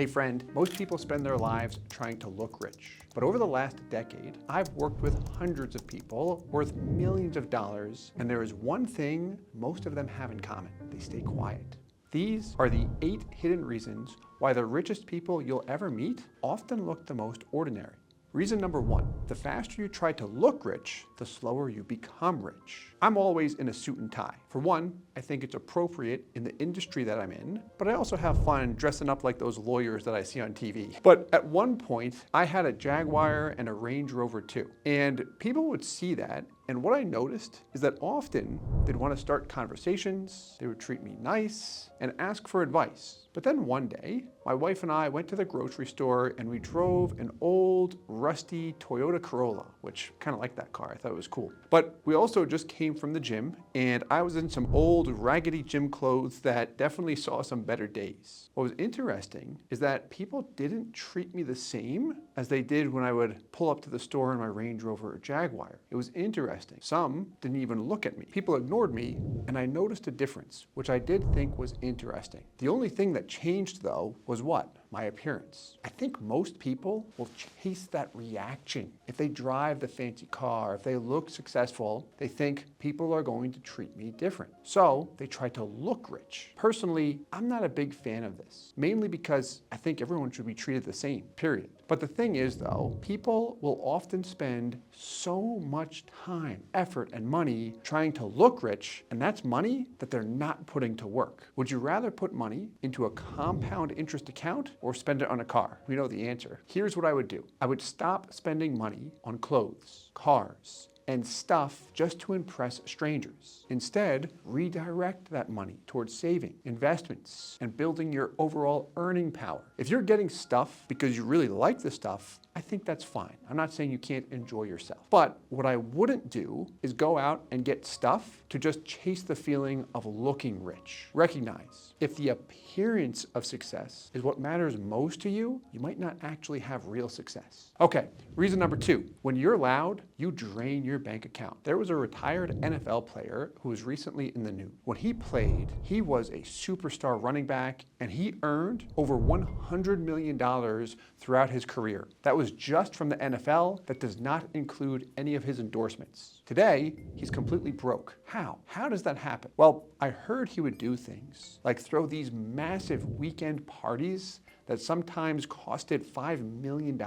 Hey friend, most people spend their lives trying to look rich. But over the last decade, I've worked with hundreds of people worth millions of dollars, and there is one thing most of them have in common. They stay quiet. These are the 8 hidden reasons why the richest people you'll ever meet often look the most ordinary. Reason number 1, the faster you try to look rich, the slower you become rich. I'm always in a suit and tie. For one, I think it's appropriate in the industry that I'm in, but I also have fun dressing up like those lawyers that I see on TV. But at one point, I had a Jaguar and a Range Rover too. And people would see that, and what I noticed is that often they'd want to start conversations, they would treat me nice, and ask for advice. But then one day, my wife and I went to the grocery store and we drove an old, rusty Toyota Corolla, which kind of like that car. I thought it was cool. But we also just came from the gym, and I was in some old, raggedy gym clothes that definitely saw some better days. What was interesting is that people didn't treat me the same as they did when I would pull up to the store in my Range Rover or Jaguar. It was interesting. Some didn't even look at me. People ignored me, and I noticed a difference, which I did think was interesting. The only thing that changed, though, was what? My appearance. I think most people will chase that reaction. If they drive the fancy car, if they look successful, they think people are going to treat me different. So they try to look rich. Personally, I'm not a big fan of this, mainly because I think everyone should be treated the same, period. But the thing is, though, people will often spend so much time, effort, and money trying to look rich, and that's money that they're not putting to work. Would you rather put money into a compound interest account or spend it on a car? We know the answer. Here's what I would do. I would stop spending money on clothes, cars, and stuff just to impress strangers. Instead, redirect that money towards saving, investments, and building your overall earning power. If you're getting stuff because you really like the stuff, I think that's fine. I'm not saying you can't enjoy yourself. But what I wouldn't do is go out and get stuff to just chase the feeling of looking rich. Recognize, if the appearance of success is what matters most to you, you might not actually have real success. Okay, reason number 2, when you're loud, you drain your bank account. There was a retired NFL player who was recently in the news. When he played, he was a superstar running back, and he earned over $100 million throughout his career. That was just from the NFL. That does not include any of his endorsements. Today, he's completely broke. How? How does that happen? Well, I heard he would do things like throw these massive weekend parties that sometimes costed $5 million.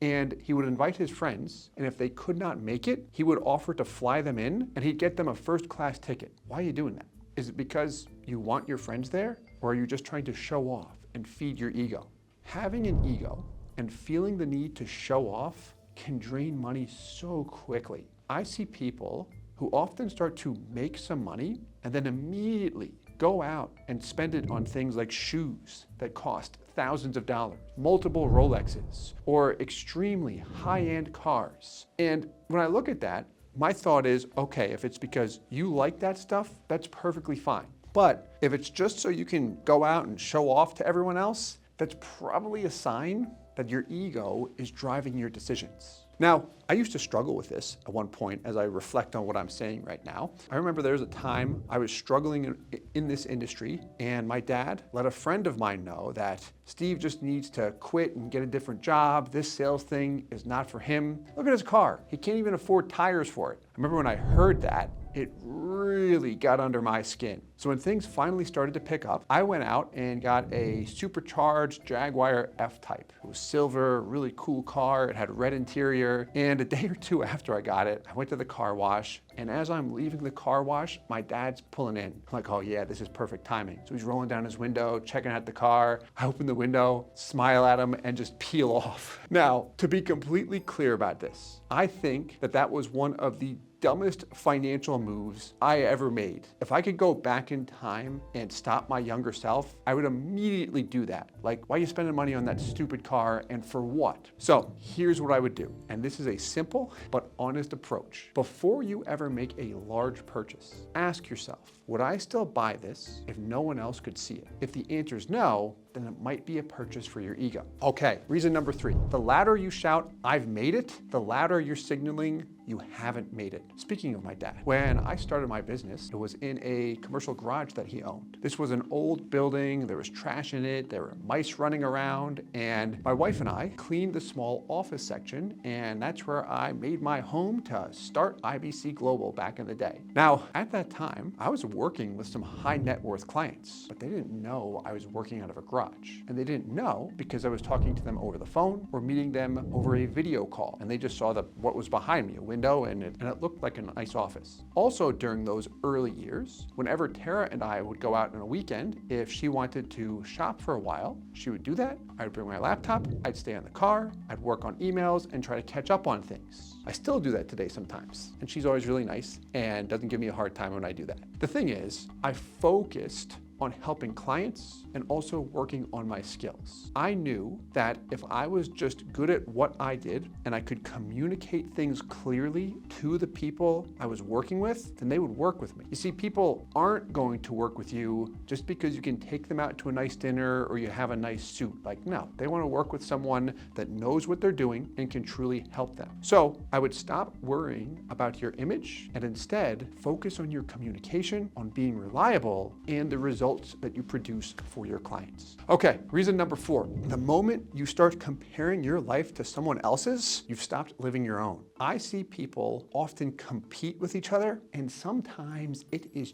And he would invite his friends, and if they could not make it, he would offer to fly them in, and he'd get them a first-class ticket. Why are you doing that? Is it because you want your friends there, or are you just trying to show off and feed your ego? Having an ego and feeling the need to show off can drain money so quickly. I see people who often start to make some money and then immediately go out and spend it on things like shoes that cost thousands of dollars, multiple Rolexes, or extremely high-end cars. And when I look at that, my thought is, okay, if it's because you like that stuff, that's perfectly fine. But if it's just so you can go out and show off to everyone else, that's probably a sign that your ego is driving your decisions. Now, I used to struggle with this at one point as I reflect on what I'm saying right now. I remember there was a time I was struggling in this industry, and my dad let a friend of mine know that Steve just needs to quit and get a different job. This sales thing is not for him. Look at his car. He can't even afford tires for it. I remember when I heard that, it really got under my skin. So when things finally started to pick up, I went out and got a supercharged Jaguar F-Type. It was silver, really cool car. It had red interior. And a day or two after I got it, I went to the car wash. And as I'm leaving the car wash, my dad's pulling in. I'm like, oh yeah, this is perfect timing. So he's rolling down his window, checking out the car. I open the window, smile at him, and just peel off. Now, to be completely clear about this, I think that was one of the dumbest financial moves I ever made. If I could go back in time and stop my younger self, I would immediately do that. Like, why are you spending money on that stupid car, and for what? So here's what I would do. And this is a simple but honest approach. Before you ever make a large purchase, ask yourself, would I still buy this if no one else could see it? If the answer is no, then it might be a purchase for your ego. Okay, reason number 3. The louder you shout, "I've made it," the louder you're signaling you haven't made it. Speaking of my dad, when I started my business, it was in a commercial garage that he owned. This was an old building, there was trash in it, there were mice running around, and my wife and I cleaned the small office section, and that's where I made my home to start IBC Global back in the day. Now, at that time, I was working with some high net worth clients, but they didn't know I was working out of a garage. And they didn't know because I was talking to them over the phone or meeting them over a video call, and they just saw what was behind me, a window, and it looked like a nice office. Also, during those early years, whenever Tara and I would go out on a weekend, if she wanted to shop for a while, she would do that. I'd bring my laptop, I'd stay in the car, I'd work on emails and try to catch up on things. I still do that today sometimes, and she's always really nice and doesn't give me a hard time when I do that. The thing is, I focused on helping clients and also working on my skills. I knew that if I was just good at what I did and I could communicate things clearly to the people I was working with, then they would work with me. You see, people aren't going to work with you just because you can take them out to a nice dinner or you have a nice suit. Like, no, they want to work with someone that knows what they're doing and can truly help them. So I would stop worrying about your image and instead focus on your communication, on being reliable, and the results that you produce for your clients. Okay, reason number 4. The moment you start comparing your life to someone else's, you've stopped living your own. I see people often compete with each other, and sometimes it is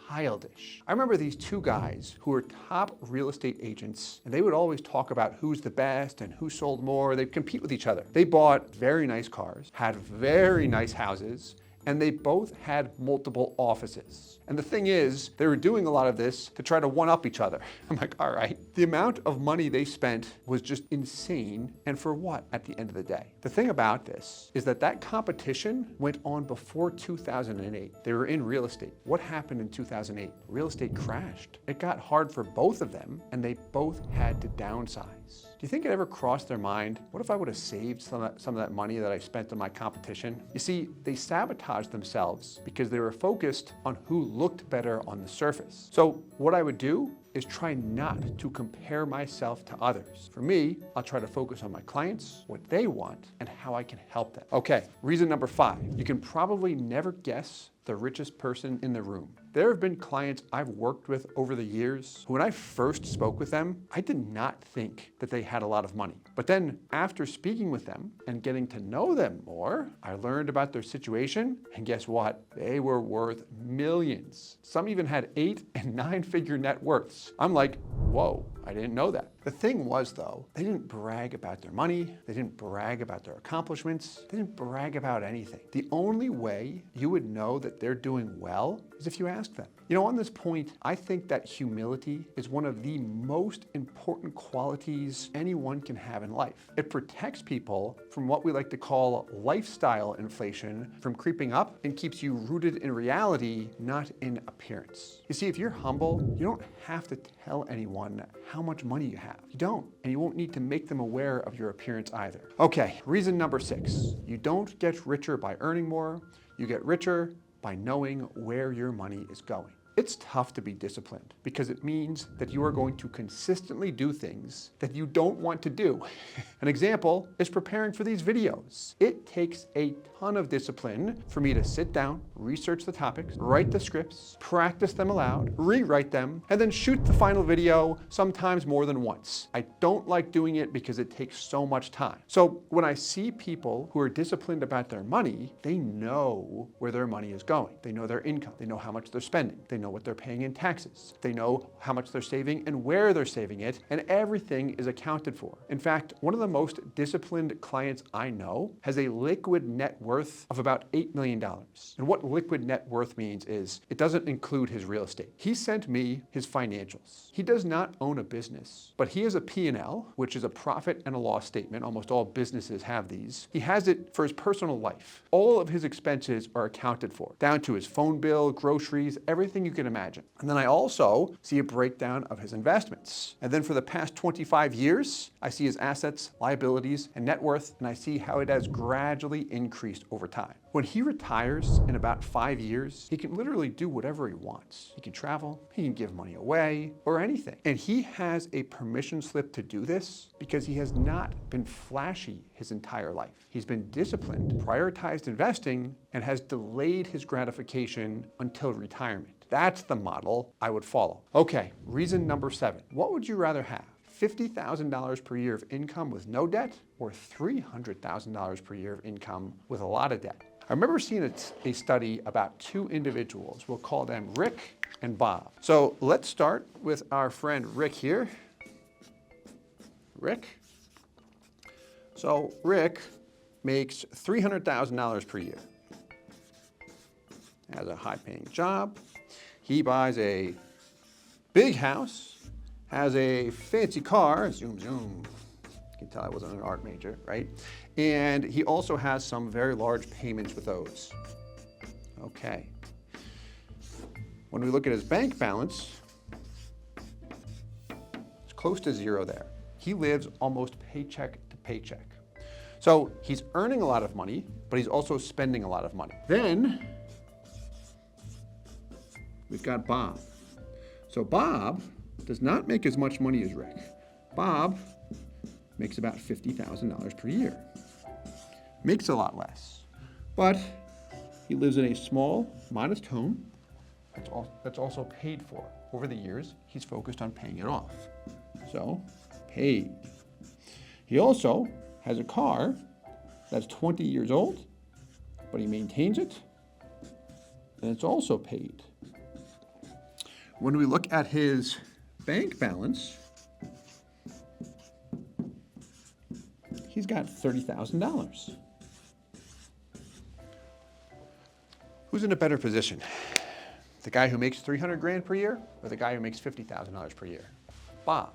childish. I remember these 2 guys who were top real estate agents, and they would always talk about who's the best and who sold more. They'd compete with each other. They bought very nice cars, had very nice houses, and they both had multiple offices. And the thing is, they were doing a lot of this to try to one-up each other. I'm like, all right. The amount of money they spent was just insane, and for what at the end of the day? The thing about this is that competition went on before 2008. They were in real estate. What happened in 2008? Real estate crashed. It got hard for both of them, and they both had to downsize. Do you think it ever crossed their mind, what if I would have saved some of that money that I spent on my competition? You see, they sabotaged themselves because they were focused on who looked better on the surface. So what I would do is try not to compare myself to others. For me, I'll try to focus on my clients, what they want, and how I can help them. Okay, reason number 5. You can probably never guess the richest person in the room. There have been clients I've worked with over the years who, when I first spoke with them, I did not think that they had a lot of money. But then after speaking with them and getting to know them more, I learned about their situation, and guess what? They were worth millions. Some even had 8 and 9-figure net worths. I'm like, whoa, I didn't know that. The thing was, though, they didn't brag about their money, they didn't brag about their accomplishments, they didn't brag about anything. The only way you would know that they're doing well is if you ask them. You know, on this point, I think that humility is one of the most important qualities anyone can have in life. It protects people from what we like to call lifestyle inflation from creeping up and keeps you rooted in reality, not in appearance. You see, if you're humble, you don't have to tell anyone how much money you have. You don't, and you won't need to make them aware of your appearance either. Okay, reason number 6. You don't get richer by earning more, you get richer by knowing where your money is going. It's tough to be disciplined because it means that you are going to consistently do things that you don't want to do. An example is preparing for these videos. It takes a ton of discipline for me to sit down, research the topics, write the scripts, practice them aloud, rewrite them, and then shoot the final video, sometimes more than once. I don't like doing it because it takes so much time. So when I see people who are disciplined about their money, they know where their money is going. They know their income. They know how much they're spending. They know what they're paying in taxes. They know how much they're saving and where they're saving it, and everything is accounted for. In fact, one of the most disciplined clients I know has a liquid net worth of about $8 million. And what liquid net worth means is it doesn't include his real estate. He sent me his financials. He does not own a business, but he has a P&L, which is a profit and a loss statement. Almost all businesses have these. He has it for his personal life. All of his expenses are accounted for, down to his phone bill, groceries, everything you you can imagine. And then I also see a breakdown of his investments. And then for the past 25 years, I see his assets, liabilities, and net worth, and I see how it has gradually increased over time. When he retires in about 5 years, he can literally do whatever he wants. He can travel, he can give money away, or anything. And he has a permission slip to do this because he has not been flashy his entire life. He's been disciplined, prioritized investing, and has delayed his gratification until retirement. That's the model I would follow. Okay, reason number 7. What would you rather have? $50,000 per year of income with no debt, or $300,000 per year of income with a lot of debt? I remember seeing a study about 2 individuals. We'll call them Rick and Bob. So let's start with our friend Rick here. Rick. So Rick makes $300,000 per year. Has a high-paying job. He buys a big house, has a fancy car, zoom, zoom. You can tell I wasn't an art major, right? And he also has some very large payments with those. Okay. When we look at his bank balance, it's close to zero there. He lives almost paycheck to paycheck. So he's earning a lot of money, but he's also spending a lot of money. Then we've got Bob. So Bob does not make as much money as Rick. Bob makes about $50,000 per year. Makes a lot less. But he lives in a small, modest home that's also paid for. Over the years, he's focused on paying it off. So, paid. He also has a car that's 20 years old, but he maintains it, and it's also paid. When we look at his bank balance, he's got $30,000. Who's in a better position? The guy who makes 300 grand per year, or the guy who makes $50,000 per year? Bob.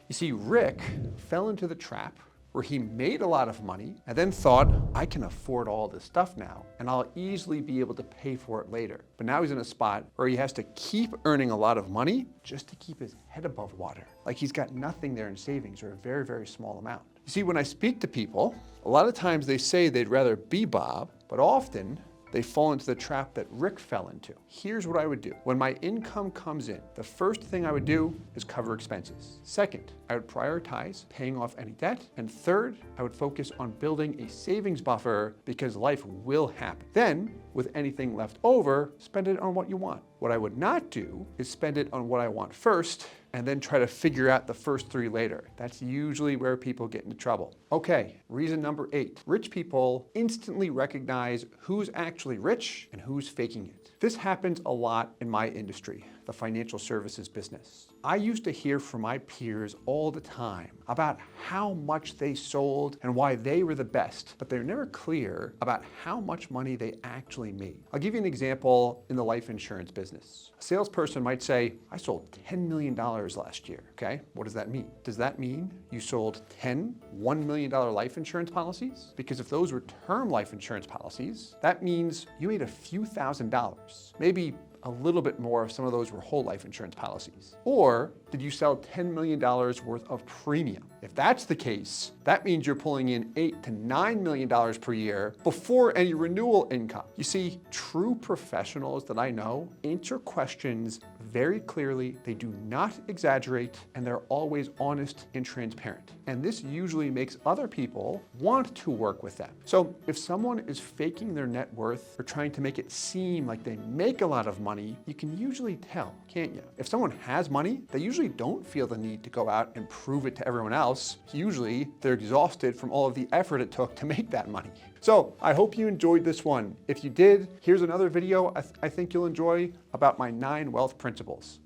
You see, Rick fell into the trap where he made a lot of money and then thought, I can afford all this stuff now, and I'll easily be able to pay for it later. But now he's in a spot where he has to keep earning a lot of money just to keep his head above water. Like he's got nothing there in savings, or a very, very small amount. You see, when I speak to people, a lot of times they say they'd rather be Bob, but often they fall into the trap that Rick fell into. Here's what I would do. When my income comes in, the first thing I would do is cover expenses. Second, I would prioritize paying off any debt. And third, I would focus on building a savings buffer because life will happen. Then, with anything left over, spend it on what you want. What I would not do is spend it on what I want first and then try to figure out the first 3 later. That's usually where people get into trouble. Okay, reason number 8. Rich people instantly recognize who's actually rich and who's faking it. This happens a lot in my industry, the financial services business. I used to hear from my peers all the time about how much they sold and why they were the best, but they're never clear about how much money they actually made. I'll give you an example in the life insurance business. A salesperson might say, I sold $10 million last year, okay? What does that mean? Does that mean you sold 10 $1 million life insurance policies? Because if those were term life insurance policies, that means you made a few $1,000s, maybe a little bit more if some of those were whole life insurance policies. Or did you sell $10 million worth of premium? If that's the case, that means you're pulling in $8 to $9 million per year before any renewal income. You see, true professionals that I know answer questions very clearly, they do not exaggerate, and they're always honest and transparent. And this usually makes other people want to work with them. So if someone is faking their net worth or trying to make it seem like they make a lot of money, you can usually tell, can't you? If someone has money, they usually don't feel the need to go out and prove it to everyone else. Usually they're exhausted from all of the effort it took to make that money. So I hope you enjoyed this one. If you did, here's another video I think you'll enjoy about my 9 wealth principles.